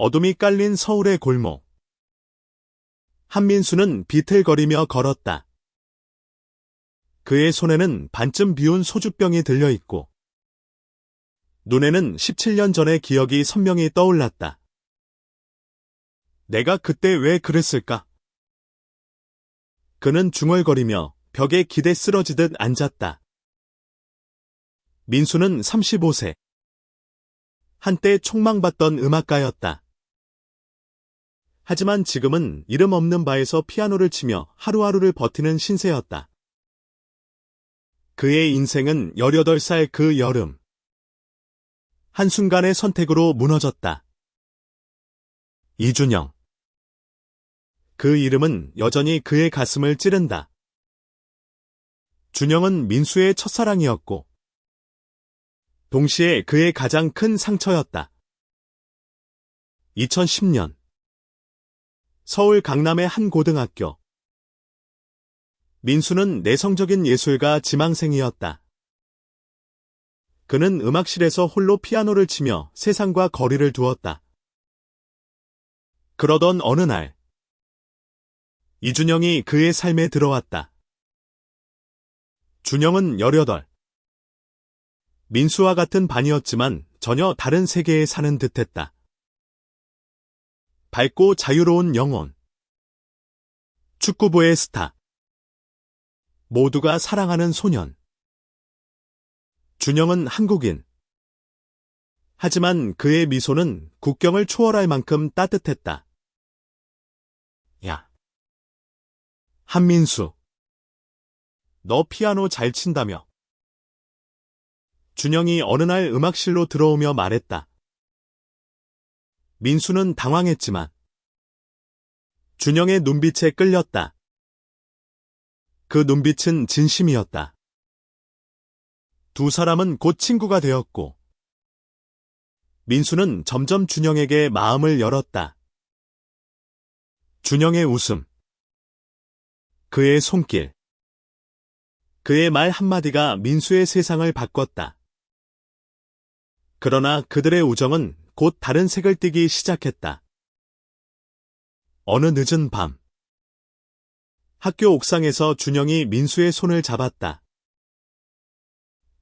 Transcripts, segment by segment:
어둠이 깔린 서울의 골목. 한민수는 비틀거리며 걸었다. 그의 손에는 반쯤 비운 소주병이 들려있고 눈에는 17년 전의 기억이 선명히 떠올랐다. 내가 그때 왜 그랬을까? 그는 중얼거리며 벽에 기대 쓰러지듯 앉았다. 민수는 35세. 한때 촉망받던 음악가였다. 하지만 지금은 이름 없는 바에서 피아노를 치며 하루하루를 버티는 신세였다. 그의 인생은 18살 그 여름. 한순간의 선택으로 무너졌다. 이준영. 그 이름은 여전히 그의 가슴을 찌른다. 준영은 민수의 첫사랑이었고 동시에 그의 가장 큰 상처였다. 2010년 서울 강남의 한 고등학교. 민수는 내성적인 예술가 지망생이었다. 그는 음악실에서 홀로 피아노를 치며 세상과 거리를 두었다. 그러던 어느 날 이준영이 그의 삶에 들어왔다. 준영은 18. 민수와 같은 반이었지만 전혀 다른 세계에 사는 듯했다. 밝고 자유로운 영혼. 축구부의 스타. 모두가 사랑하는 소년. 준영은 한국인. 하지만 그의 미소는 국경을 초월할 만큼 따뜻했다. 야. 한민수. 너 피아노 잘 친다며. 준영이 어느 날 음악실로 들어오며 말했다. 민수는 당황했지만 준영의 눈빛에 끌렸다. 그 눈빛은 진심이었다. 두 사람은 곧 친구가 되었고 민수는 점점 준영에게 마음을 열었다. 준영의 웃음, 그의 손길, 그의 말 한마디가 민수의 세상을 바꿨다. 그러나 그들의 우정은 곧 다른 색을 띠기 시작했다. 어느 늦은 밤, 학교 옥상에서 준영이 민수의 손을 잡았다.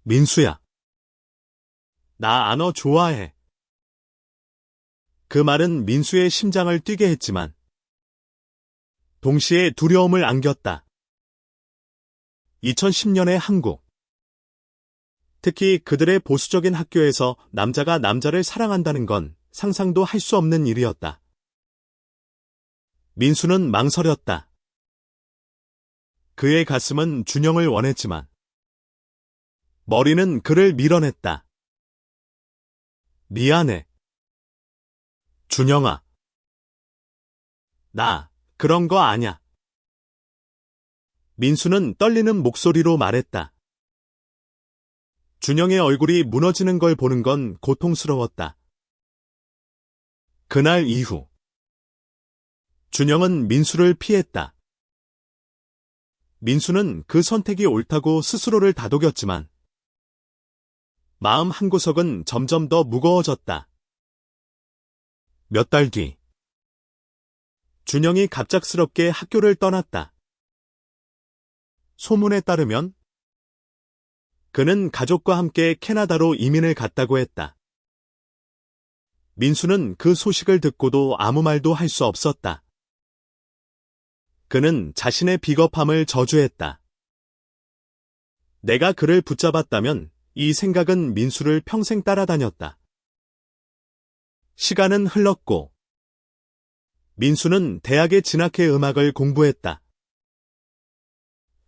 민수야. 나 너 좋아해. 그 말은 민수의 심장을 뛰게 했지만 동시에 두려움을 안겼다. 2010년의 한국. 특히 그들의 보수적인 학교에서 남자가 남자를 사랑한다는 건 상상도 할 수 없는 일이었다. 민수는 망설였다. 그의 가슴은 준영을 원했지만 머리는 그를 밀어냈다. 미안해. 준영아. 나 그런 거 아냐. 민수는 떨리는 목소리로 말했다. 준영의 얼굴이 무너지는 걸 보는 건 고통스러웠다. 그날 이후 준영은 민수를 피했다. 민수는 그 선택이 옳다고 스스로를 다독였지만 마음 한구석은 점점 더 무거워졌다. 몇 달 뒤 준영이 갑작스럽게 학교를 떠났다. 소문에 따르면 그는 가족과 함께 캐나다로 이민을 갔다고 했다. 민수는 그 소식을 듣고도 아무 말도 할 수 없었다. 그는 자신의 비겁함을 저주했다. 내가 그를 붙잡았다면 이 생각은 민수를 평생 따라다녔다. 시간은 흘렀고 민수는 대학에 진학해 음악을 공부했다.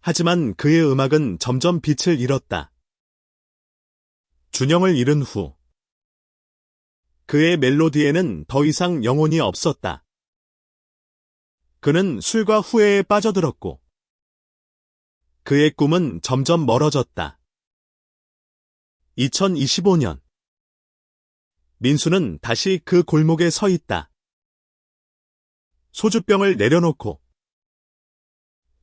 하지만 그의 음악은 점점 빛을 잃었다. 준영을 잃은 후 그의 멜로디에는 더 이상 영혼이 없었다. 그는 술과 후회에 빠져들었고 그의 꿈은 점점 멀어졌다. 2025년 민수는 다시 그 골목에 서 있다. 소주병을 내려놓고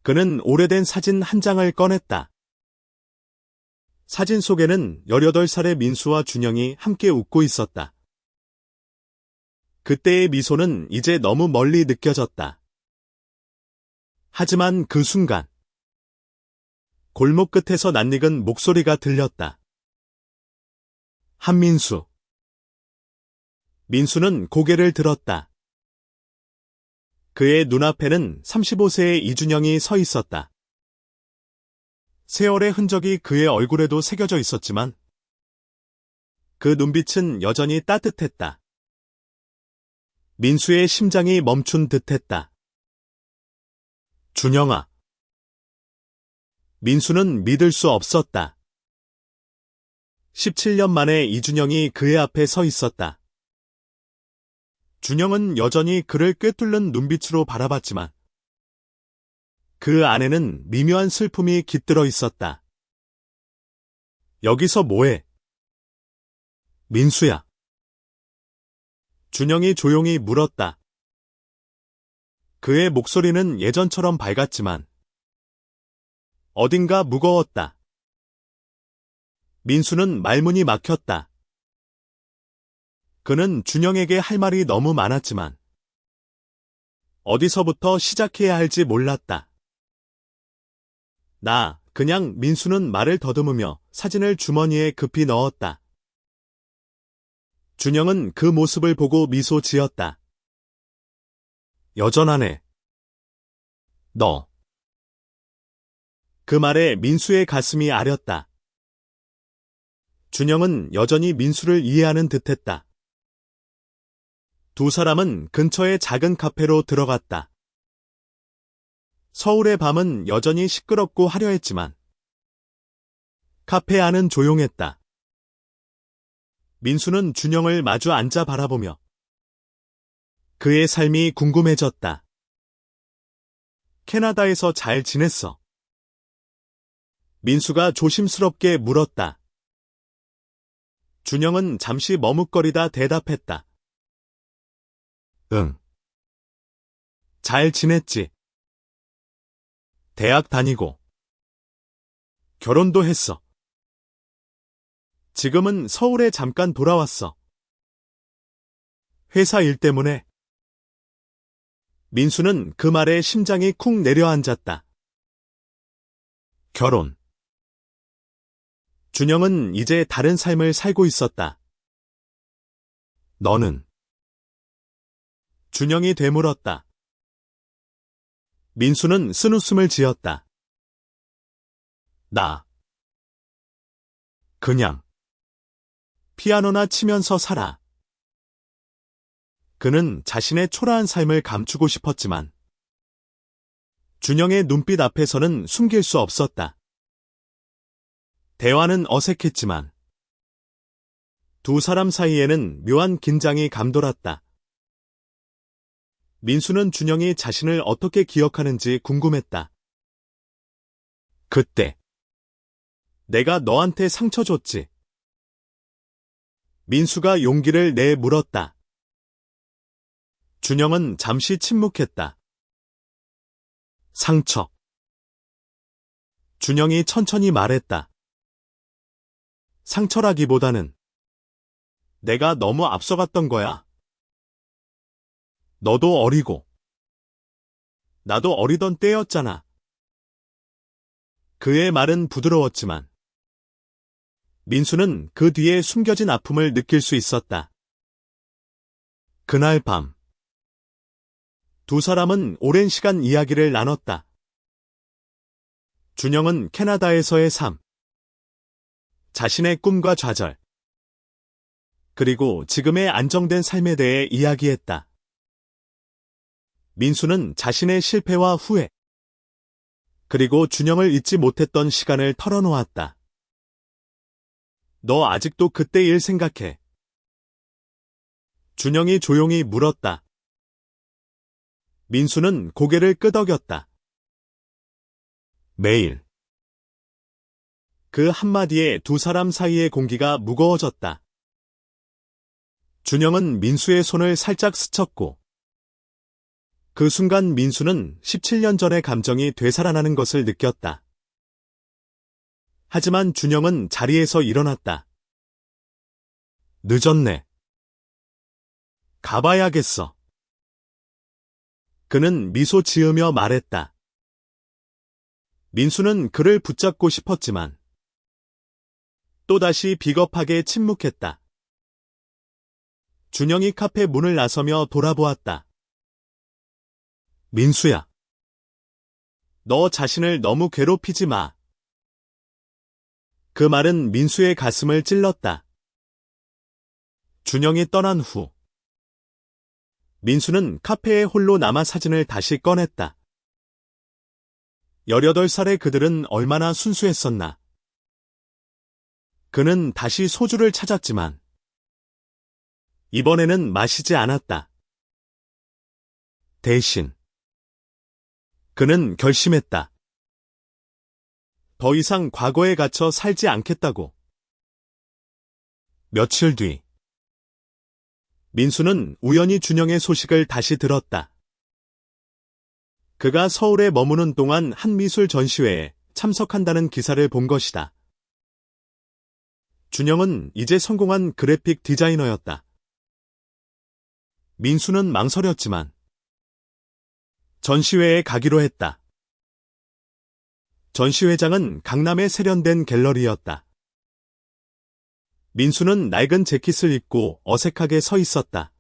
그는 오래된 사진 한 장을 꺼냈다. 사진 속에는 18살의 민수와 준영이 함께 웃고 있었다. 그때의 미소는 이제 너무 멀리 느껴졌다. 하지만 그 순간, 골목 끝에서 낯익은 목소리가 들렸다. 한민수. 민수는 고개를 들었다. 그의 눈앞에는 35세의 이준영이 서 있었다. 세월의 흔적이 그의 얼굴에도 새겨져 있었지만 그 눈빛은 여전히 따뜻했다. 민수의 심장이 멈춘 듯했다. 준영아. 민수는 믿을 수 없었다. 17년 만에 이준영이 그의 앞에 서 있었다. 준영은 여전히 그를 꿰뚫는 눈빛으로 바라봤지만 그 안에는 미묘한 슬픔이 깃들어 있었다. 여기서 뭐해? 민수야. 준영이 조용히 물었다. 그의 목소리는 예전처럼 밝았지만 어딘가 무거웠다. 민수는 말문이 막혔다. 그는 준영에게 할 말이 너무 많았지만 어디서부터 시작해야 할지 몰랐다. 그냥 민수는 말을 더듬으며 사진을 주머니에 급히 넣었다. 준영은 그 모습을 보고 미소 지었다. 여전하네. 너. 그 말에 민수의 가슴이 아렸다. 준영은 여전히 민수를 이해하는 듯했다. 두 사람은 근처의 작은 카페로 들어갔다. 서울의 밤은 여전히 시끄럽고 화려했지만 카페 안은 조용했다. 민수는 준영을 마주 앉아 바라보며 그의 삶이 궁금해졌다. 캐나다에서 잘 지냈어? 민수가 조심스럽게 물었다. 준영은 잠시 머뭇거리다 대답했다. 응. 잘 지냈지. 대학 다니고 결혼도 했어. 지금은 서울에 잠깐 돌아왔어. 회사 일 때문에. 민수는 그 말에 심장이 쿵 내려앉았다. 결혼. 준영은 이제 다른 삶을 살고 있었다. 너는? 준영이 되물었다. 민수는 쓴웃음을 지었다. 그냥 피아노나 치면서 살아. 그는 자신의 초라한 삶을 감추고 싶었지만 준영의 눈빛 앞에서는 숨길 수 없었다. 대화는 어색했지만 두 사람 사이에는 묘한 긴장이 감돌았다. 민수는 준영이 자신을 어떻게 기억하는지 궁금했다. 그때 내가 너한테 상처 줬지. 민수가 용기를 내 물었다. 준영은 잠시 침묵했다. 상처. 준영이 천천히 말했다. 상처라기보다는 내가 너무 앞서갔던 거야. 너도 어리고 나도 어리던 때였잖아. 그의 말은 부드러웠지만 민수는 그 뒤에 숨겨진 아픔을 느낄 수 있었다. 그날 밤 두 사람은 오랜 시간 이야기를 나눴다. 준영은 캐나다에서의 삶, 자신의 꿈과 좌절, 그리고 지금의 안정된 삶에 대해 이야기했다. 민수는 자신의 실패와 후회, 그리고 준영을 잊지 못했던 시간을 털어놓았다. 너 아직도 그때 일 생각해? 준영이 조용히 물었다. 민수는 고개를 끄덕였다. 매일. 그 한마디에 두 사람 사이의 공기가 무거워졌다. 준영은 민수의 손을 살짝 스쳤고 그 순간 민수는 17년 전의 감정이 되살아나는 것을 느꼈다. 하지만 준영은 자리에서 일어났다. 늦었네. 가봐야겠어. 그는 미소 지으며 말했다. 민수는 그를 붙잡고 싶었지만 또다시 비겁하게 침묵했다. 준영이 카페 문을 나서며 돌아보았다. 민수야. 너 자신을 너무 괴롭히지 마. 그 말은 민수의 가슴을 찔렀다. 준영이 떠난 후 민수는 카페에 홀로 남아 사진을 다시 꺼냈다. 18살의 그들은 얼마나 순수했었나. 그는 다시 소주를 찾았지만 이번에는 마시지 않았다. 대신 그는 결심했다. 더 이상 과거에 갇혀 살지 않겠다고. 며칠 뒤 민수는 우연히 준영의 소식을 다시 들었다. 그가 서울에 머무는 동안 한 미술 전시회에 참석한다는 기사를 본 것이다. 준영은 이제 성공한 그래픽 디자이너였다. 민수는 망설였지만 전시회에 가기로 했다. 전시회장은 강남에 세련된 갤러리였다. 민수는 낡은 재킷을 입고 어색하게 서 있었다.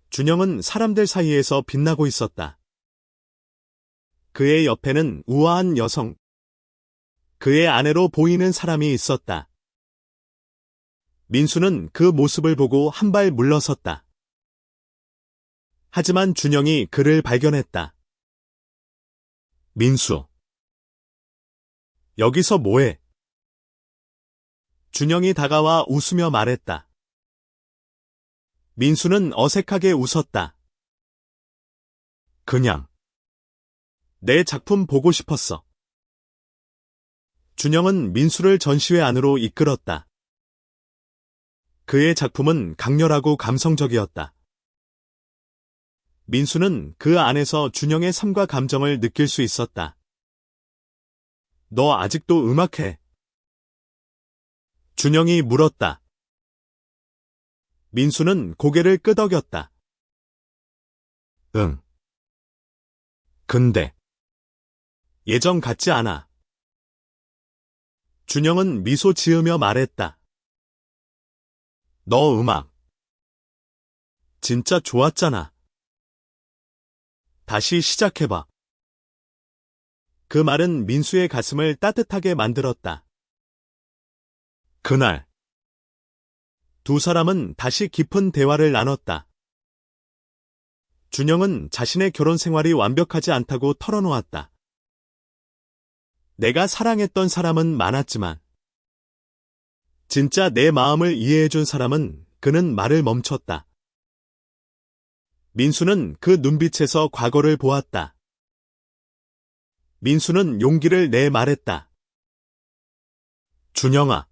준영은 사람들 사이에서 빛나고 있었다. 그의 옆에는 우아한 여성, 그의 아내로 보이는 사람이 있었다. 민수는 그 모습을 보고 한 발 물러섰다. 하지만 준영이 그를 발견했다. 민수. 여기서 뭐해? 준영이 다가와 웃으며 말했다. 민수는 어색하게 웃었다. 그냥 내 작품 보고 싶었어. 준영은 민수를 전시회 안으로 이끌었다. 그의 작품은 강렬하고 감성적이었다. 민수는 그 안에서 준영의 삶과 감정을 느낄 수 있었다. 너 아직도 음악해? 준영이 물었다. 민수는 고개를 끄덕였다. 응. 근데 예전 같지 않아. 준영은 미소 지으며 말했다. 너 음악 진짜 좋았잖아. 다시 시작해봐. 그 말은 민수의 가슴을 따뜻하게 만들었다. 그날 두 사람은 다시 깊은 대화를 나눴다. 준영은 자신의 결혼 생활이 완벽하지 않다고 털어놓았다. 내가 사랑했던 사람은 많았지만 진짜 내 마음을 이해해준 사람은 그는 말을 멈췄다. 민수는 그 눈빛에서 과거를 보았다. 민수는 용기를 내 말했다. 준영아.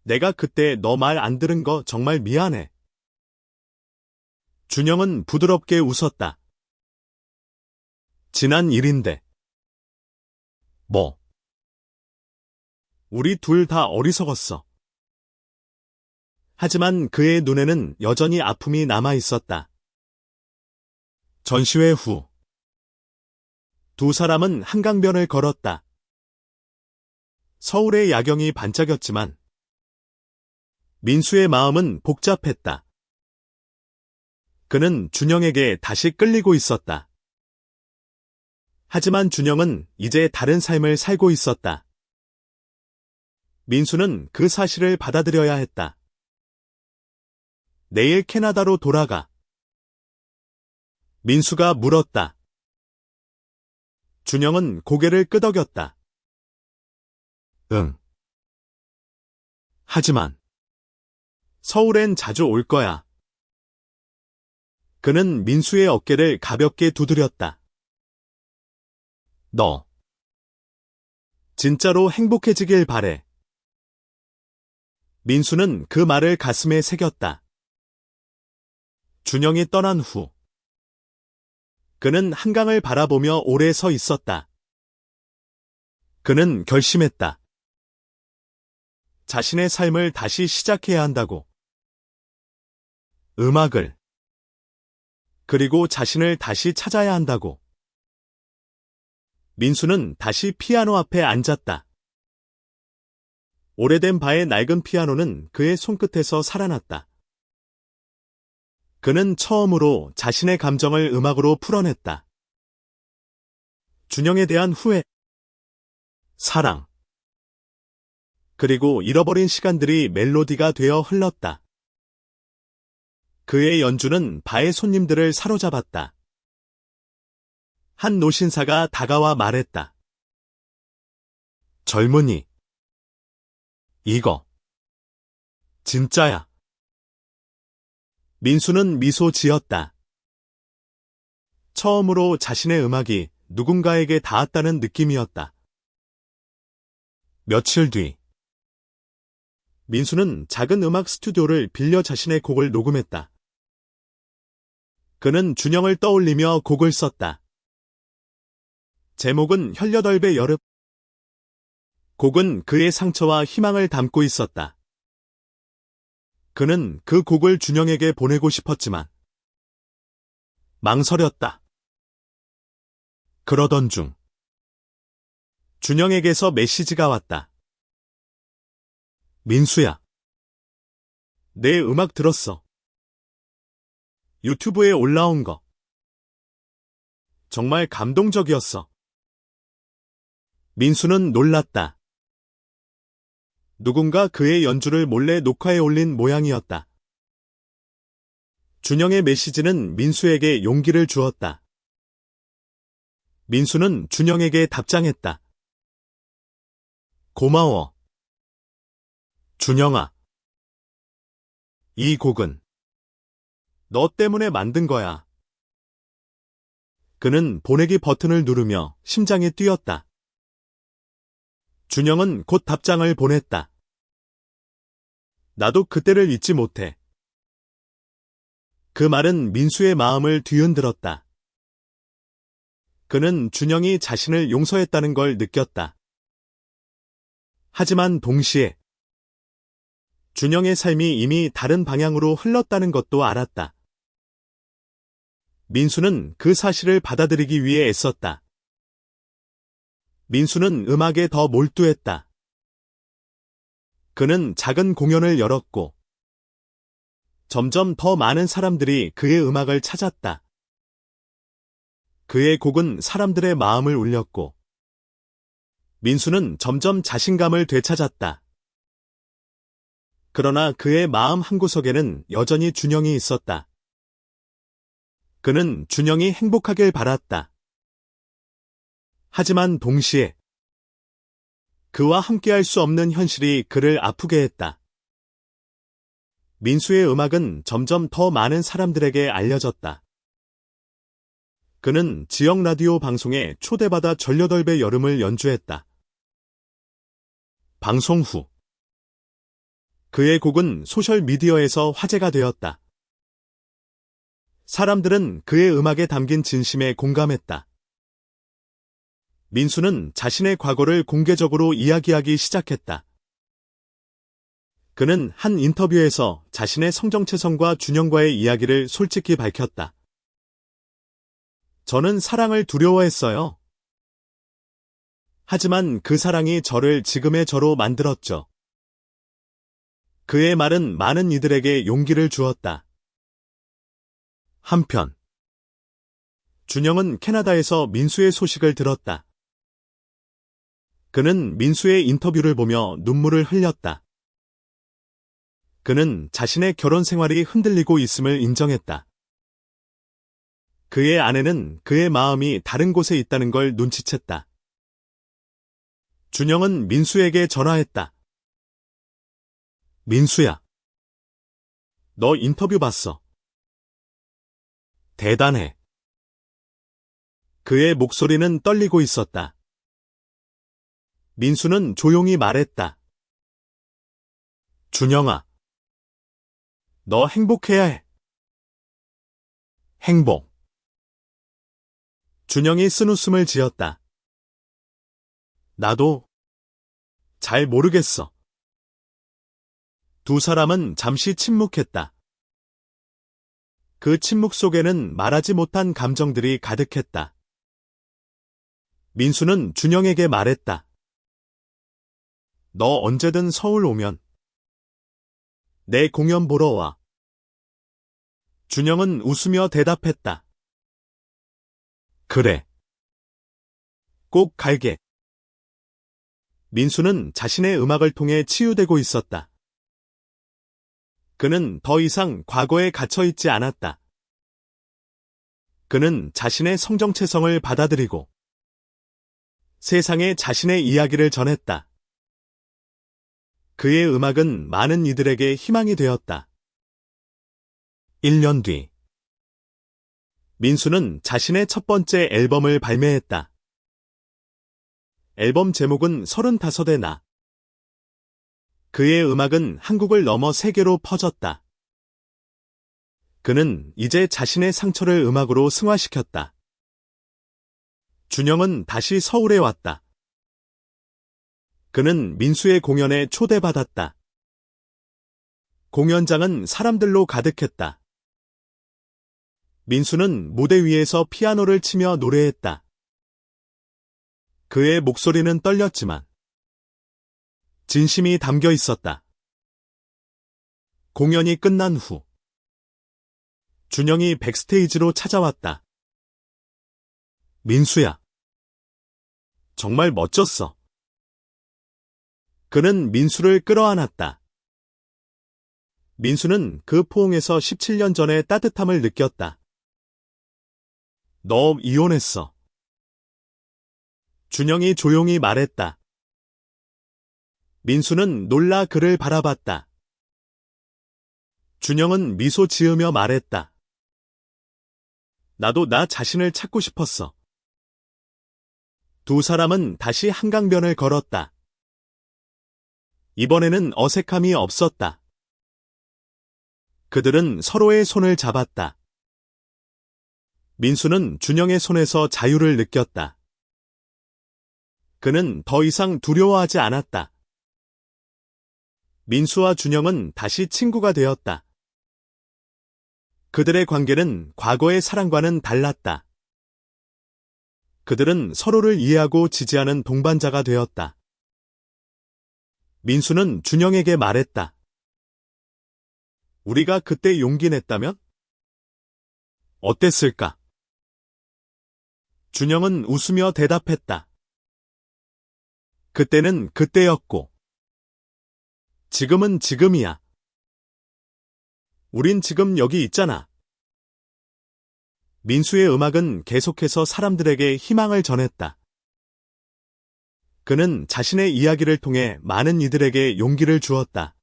내가 그때 너 말 안 들은 거 정말 미안해. 준영은 부드럽게 웃었다. 지난 일인데. 뭐? 우리 둘 다 어리석었어. 하지만 그의 눈에는 여전히 아픔이 남아 있었다. 전시회 후 두 사람은 한강변을 걸었다. 서울의 야경이 반짝였지만 민수의 마음은 복잡했다. 그는 준영에게 다시 끌리고 있었다. 하지만 준영은 이제 다른 삶을 살고 있었다. 민수는 그 사실을 받아들여야 했다. 내일 캐나다로 돌아가. 민수가 물었다. 준영은 고개를 끄덕였다. 응. 하지만 서울엔 자주 올 거야. 그는 민수의 어깨를 가볍게 두드렸다. 너 진짜로 행복해지길 바래. 민수는 그 말을 가슴에 새겼다. 준영이 떠난 후 그는 한강을 바라보며 오래 서 있었다. 그는 결심했다. 자신의 삶을 다시 시작해야 한다고. 음악을. 그리고 자신을 다시 찾아야 한다고. 민수는 다시 피아노 앞에 앉았다. 오래된 바의 낡은 피아노는 그의 손끝에서 살아났다. 그는 처음으로 자신의 감정을 음악으로 풀어냈다. 준영에 대한 후회, 사랑, 그리고 잃어버린 시간들이 멜로디가 되어 흘렀다. 그의 연주는 바의 손님들을 사로잡았다. 한 노신사가 다가와 말했다. 젊은이, 이거 진짜야. 민수는 미소 지었다. 처음으로 자신의 음악이 누군가에게 닿았다는 느낌이었다. 며칠 뒤, 민수는 작은 음악 스튜디오를 빌려 자신의 곡을 녹음했다. 그는 준영을 떠올리며 곡을 썼다. 제목은 18배 여름. 곡은 그의 상처와 희망을 담고 있었다. 그는 그 곡을 준영에게 보내고 싶었지만 망설였다. 그러던 중 준영에게서 메시지가 왔다. 민수야, 내 음악 들었어. 유튜브에 올라온 거. 정말 감동적이었어. 민수는 놀랐다. 누군가 그의 연주를 몰래 녹화해 올린 모양이었다. 준영의 메시지는 민수에게 용기를 주었다. 민수는 준영에게 답장했다. 고마워. 준영아. 이 곡은 너 때문에 만든 거야. 그는 보내기 버튼을 누르며 심장이 뛰었다. 준영은 곧 답장을 보냈다. 나도 그때를 잊지 못해. 그 말은 민수의 마음을 뒤흔들었다. 그는 준영이 자신을 용서했다는 걸 느꼈다. 하지만 동시에 준영의 삶이 이미 다른 방향으로 흘렀다는 것도 알았다. 민수는 그 사실을 받아들이기 위해 애썼다. 민수는 음악에 더 몰두했다. 그는 작은 공연을 열었고 점점 더 많은 사람들이 그의 음악을 찾았다. 그의 곡은 사람들의 마음을 울렸고 민수는 점점 자신감을 되찾았다. 그러나 그의 마음 한구석에는 여전히 준영이 있었다. 그는 준영이 행복하길 바랐다. 하지만 동시에 그와 함께할 수 없는 현실이 그를 아프게 했다. 민수의 음악은 점점 더 많은 사람들에게 알려졌다. 그는 지역 라디오 방송에 초대받아 18배 여름을 연주했다. 방송 후 그의 곡은 소셜미디어에서 화제가 되었다. 사람들은 그의 음악에 담긴 진심에 공감했다. 민수는 자신의 과거를 공개적으로 이야기하기 시작했다. 그는 한 인터뷰에서 자신의 성정체성과 준영과의 이야기를 솔직히 밝혔다. 저는 사랑을 두려워했어요. 하지만 그 사랑이 저를 지금의 저로 만들었죠. 그의 말은 많은 이들에게 용기를 주었다. 한편 준영은 캐나다에서 민수의 소식을 들었다. 그는 민수의 인터뷰를 보며 눈물을 흘렸다. 그는 자신의 결혼 생활이 흔들리고 있음을 인정했다. 그의 아내는 그의 마음이 다른 곳에 있다는 걸 눈치챘다. 준영은 민수에게 전화했다. 민수야, 너 인터뷰 봤어. 대단해. 그의 목소리는 떨리고 있었다. 민수는 조용히 말했다. 준영아, 너 행복해야 해. 행복. 준영이 쓴웃음을 지었다. 나도 잘 모르겠어. 두 사람은 잠시 침묵했다. 그 침묵 속에는 말하지 못한 감정들이 가득했다. 민수는 준영에게 말했다. 너 언제든 서울 오면 내 공연 보러 와. 준영은 웃으며 대답했다. 그래. 꼭 갈게. 민수는 자신의 음악을 통해 치유되고 있었다. 그는 더 이상 과거에 갇혀 있지 않았다. 그는 자신의 성정체성을 받아들이고 세상에 자신의 이야기를 전했다. 그의 음악은 많은 이들에게 희망이 되었다. 1년 뒤, 민수는 자신의 첫 번째 앨범을 발매했다. 앨범 제목은 35의 나. 그의 음악은 한국을 넘어 세계로 퍼졌다. 그는 이제 자신의 상처를 음악으로 승화시켰다. 준영은 다시 서울에 왔다. 그는 민수의 공연에 초대받았다. 공연장은 사람들로 가득했다. 민수는 무대 위에서 피아노를 치며 노래했다. 그의 목소리는 떨렸지만 진심이 담겨 있었다. 공연이 끝난 후 준영이 백스테이지로 찾아왔다. 민수야. 정말 멋졌어. 그는 민수를 끌어안았다. 민수는 그 포옹에서 17년 전의 따뜻함을 느꼈다. 너 이혼했어. 준영이 조용히 말했다. 민수는 놀라 그를 바라봤다. 준영은 미소 지으며 말했다. 나도 나 자신을 찾고 싶었어. 두 사람은 다시 한강변을 걸었다. 이번에는 어색함이 없었다. 그들은 서로의 손을 잡았다. 민수는 준영의 손에서 자유를 느꼈다. 그는 더 이상 두려워하지 않았다. 민수와 준영은 다시 친구가 되었다. 그들의 관계는 과거의 사랑과는 달랐다. 그들은 서로를 이해하고 지지하는 동반자가 되었다. 민수는 준영에게 말했다. 우리가 그때 용기 냈다면? 어땠을까? 준영은 웃으며 대답했다. 그때는 그때였고, 지금은 지금이야. 우린 지금 여기 있잖아. 민수의 음악은 계속해서 사람들에게 희망을 전했다. 그는 자신의 이야기를 통해 많은 이들에게 용기를 주었다.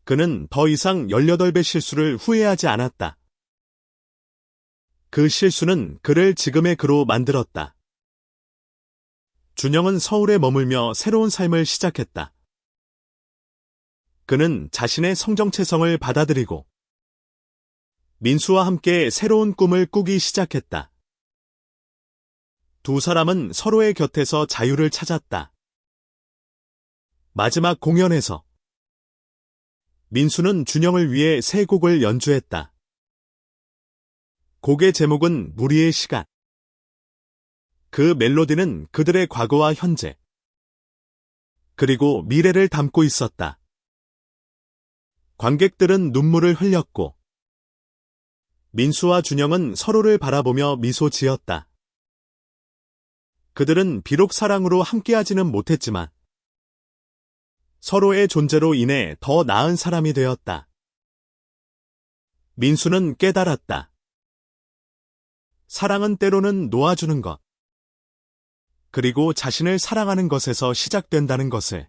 그는 더 이상 18배 실수를 후회하지 않았다. 그 실수는 그를 지금의 그로 만들었다. 준영은 서울에 머물며 새로운 삶을 시작했다. 그는 자신의 성정체성을 받아들이고 민수와 함께 새로운 꿈을 꾸기 시작했다. 두 사람은 서로의 곁에서 자유를 찾았다. 마지막 공연에서 민수는 준영을 위해 세 곡을 연주했다. 곡의 제목은 무리의 시간. 그 멜로디는 그들의 과거와 현재, 그리고 미래를 담고 있었다. 관객들은 눈물을 흘렸고, 민수와 준영은 서로를 바라보며 미소 지었다. 그들은 비록 사랑으로 함께하지는 못했지만, 서로의 존재로 인해 더 나은 사람이 되었다. 민수는 깨달았다. 사랑은 때로는 놓아주는 것, 그리고 자신을 사랑하는 것에서 시작된다는 것을.